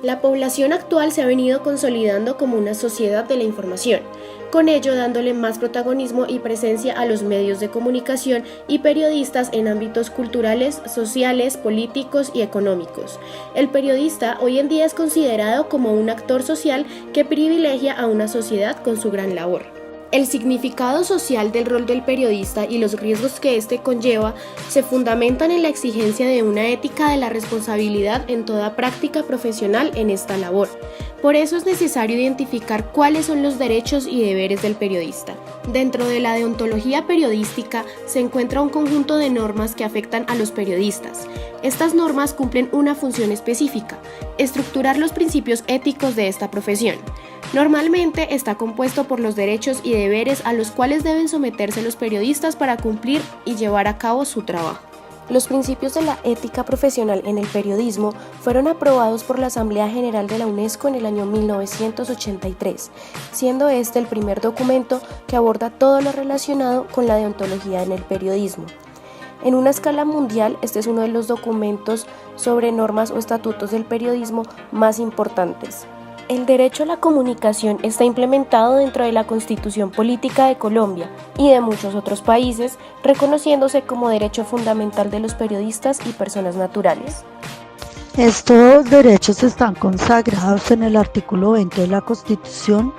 La población actual se ha venido consolidando como una sociedad de la información, con ello dándole más protagonismo y presencia a los medios de comunicación y periodistas en ámbitos culturales, sociales, políticos y económicos. El periodista hoy en día es considerado como un actor social que privilegia a una sociedad con su gran labor. El significado social del rol del periodista y los riesgos que éste conlleva se fundamentan en la exigencia de una ética de la responsabilidad en toda práctica profesional en esta labor. Por eso es necesario identificar cuáles son los derechos y deberes del periodista. Dentro de la deontología periodística se encuentra un conjunto de normas que afectan a los periodistas. Estas normas cumplen una función específica: estructurar los principios éticos de esta profesión. Normalmente está compuesto por los derechos y deberes a los cuales deben someterse los periodistas para cumplir y llevar a cabo su trabajo. Los principios de la ética profesional en el periodismo fueron aprobados por la Asamblea General de la UNESCO en el año 1983, siendo este el primer documento que aborda todo lo relacionado con la deontología en el periodismo. En una escala mundial, este es uno de los documentos sobre normas o estatutos del periodismo más importantes. El derecho a la comunicación está implementado dentro de la Constitución Política de Colombia y de muchos otros países, reconociéndose como derecho fundamental de los periodistas y personas naturales. Estos derechos están consagrados en el artículo 20 de la Constitución,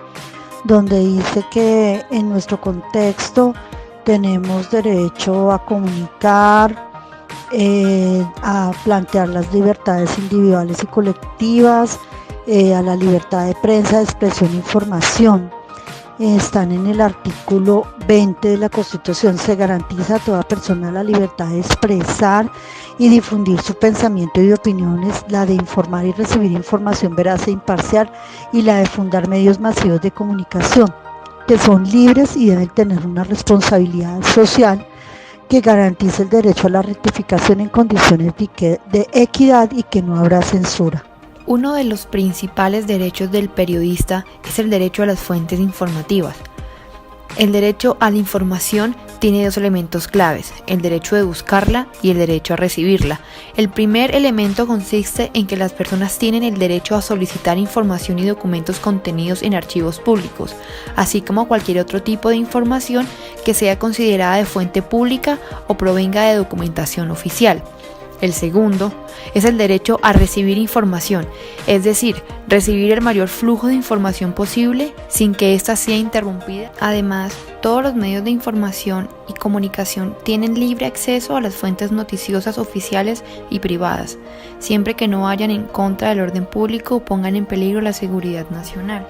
donde dice que en nuestro contexto tenemos derecho a comunicar, a plantear las libertades individuales y colectivas, a la libertad de prensa, de expresión e información. Están en el artículo 20 de la Constitución. Se garantiza a toda persona la libertad de expresar y difundir su pensamiento y opiniones, la de informar y recibir información veraz e imparcial, y la de fundar medios masivos de comunicación, que son libres y deben tener una responsabilidad social que garantice el derecho a la rectificación en condiciones de equidad y que no habrá censura. Uno de los principales derechos del periodista es el derecho a las fuentes informativas. El derecho a la información tiene dos elementos claves: el derecho de buscarla y el derecho a recibirla. El primer elemento consiste en que las personas tienen el derecho a solicitar información y documentos contenidos en archivos públicos, así como cualquier otro tipo de información que sea considerada de fuente pública o provenga de documentación oficial. El segundo es el derecho a recibir información, es decir, recibir el mayor flujo de información posible sin que ésta sea interrumpida. Además, todos los medios de información y comunicación tienen libre acceso a las fuentes noticiosas oficiales y privadas, siempre que no vayan en contra del orden público o pongan en peligro la seguridad nacional.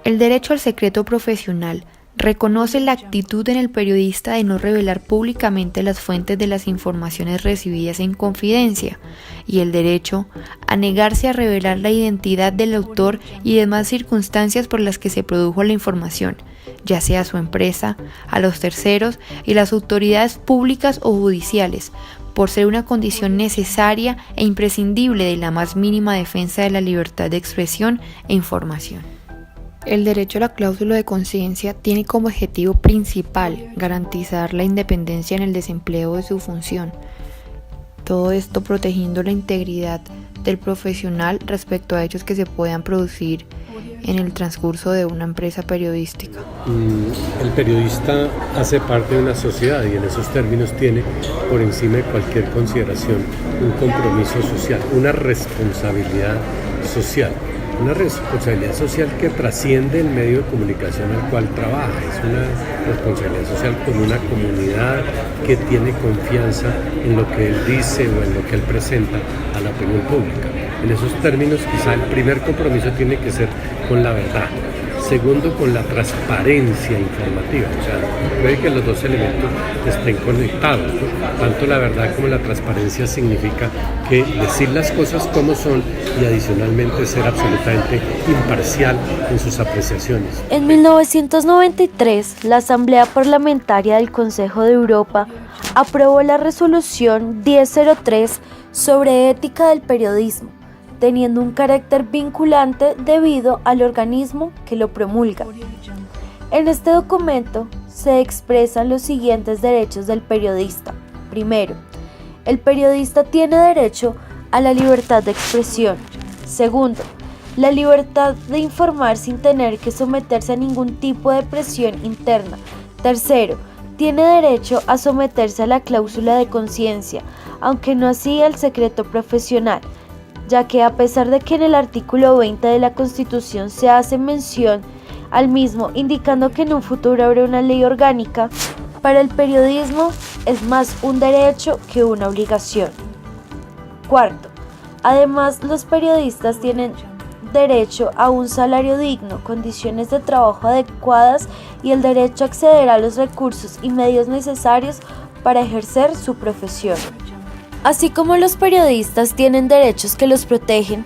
El derecho al secreto profesional reconoce la actitud en el periodista de no revelar públicamente las fuentes de las informaciones recibidas en confidencia, y el derecho a negarse a revelar la identidad del autor y demás circunstancias por las que se produjo la información, ya sea a su empresa, a los terceros y las autoridades públicas o judiciales, por ser una condición necesaria e imprescindible de la más mínima defensa de la libertad de expresión e información. El derecho a la cláusula de conciencia tiene como objetivo principal garantizar la independencia en el desempleo de su función. Todo esto protegiendo la integridad del profesional respecto a hechos que se puedan producir en el transcurso de una empresa periodística. El periodista hace parte de una sociedad y en esos términos tiene por encima de cualquier consideración un compromiso social, una responsabilidad social. Una responsabilidad social que trasciende el medio de comunicación al cual trabaja. Es una responsabilidad social con una comunidad que tiene confianza en lo que él dice o en lo que él presenta a la opinión pública. En esos términos, quizá el primer compromiso tiene que ser con la verdad. Segundo, con la transparencia informativa. O sea, puede que los dos elementos estén conectados, ¿no? Tanto la verdad como la transparencia significa que decir las cosas como son y adicionalmente ser absolutamente imparcial en sus apreciaciones. En 1993, la Asamblea Parlamentaria del Consejo de Europa aprobó la resolución 1003 sobre ética del periodismo, teniendo un carácter vinculante debido al organismo que lo promulga. En este documento se expresan los siguientes derechos del periodista. Primero, el periodista tiene derecho a la libertad de expresión. Segundo, la libertad de informar sin tener que someterse a ningún tipo de presión interna. Tercero, tiene derecho a someterse a la cláusula de conciencia, aunque no así al secreto profesional, ya que a pesar de que en el artículo 20 de la Constitución se hace mención al mismo, indicando que en un futuro habrá una ley orgánica, para el periodismo es más un derecho que una obligación. Cuarto, además los periodistas tienen derecho a un salario digno, condiciones de trabajo adecuadas y el derecho a acceder a los recursos y medios necesarios para ejercer su profesión. Así como los periodistas tienen derechos que los protegen,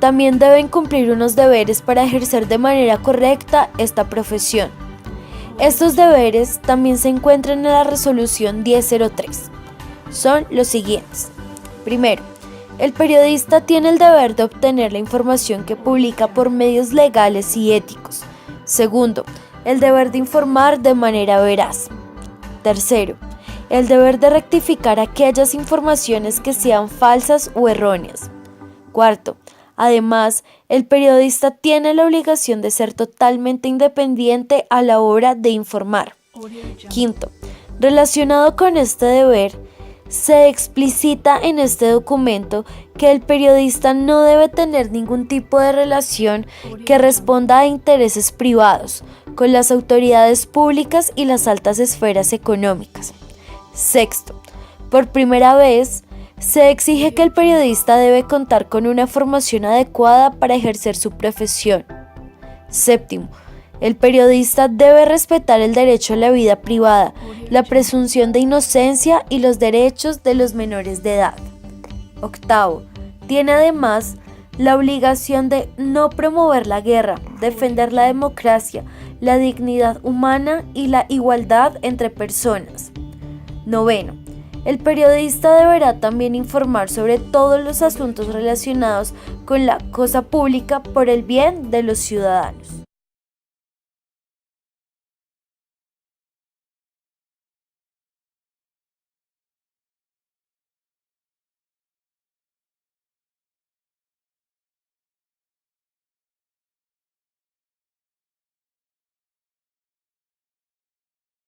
también deben cumplir unos deberes para ejercer de manera correcta esta profesión. Estos deberes también se encuentran en la resolución 1003. Son los siguientes. Primero, el periodista tiene el deber de obtener la información que publica por medios legales y éticos. Segundo, el deber de informar de manera veraz. Tercero, el deber de rectificar aquellas informaciones que sean falsas o erróneas. Cuarto, además, el periodista tiene la obligación de ser totalmente independiente a la hora de informar. Quinto, relacionado con este deber, se explicita en este documento que el periodista no debe tener ningún tipo de relación que responda a intereses privados con las autoridades públicas y las altas esferas económicas. Sexto, por primera vez, se exige que el periodista debe contar con una formación adecuada para ejercer su profesión. Séptimo, el periodista debe respetar el derecho a la vida privada, la presunción de inocencia y los derechos de los menores de edad. Octavo, tiene además la obligación de no promover la guerra, defender la democracia, la dignidad humana y la igualdad entre personas. Noveno, el periodista deberá también informar sobre todos los asuntos relacionados con la cosa pública por el bien de los ciudadanos.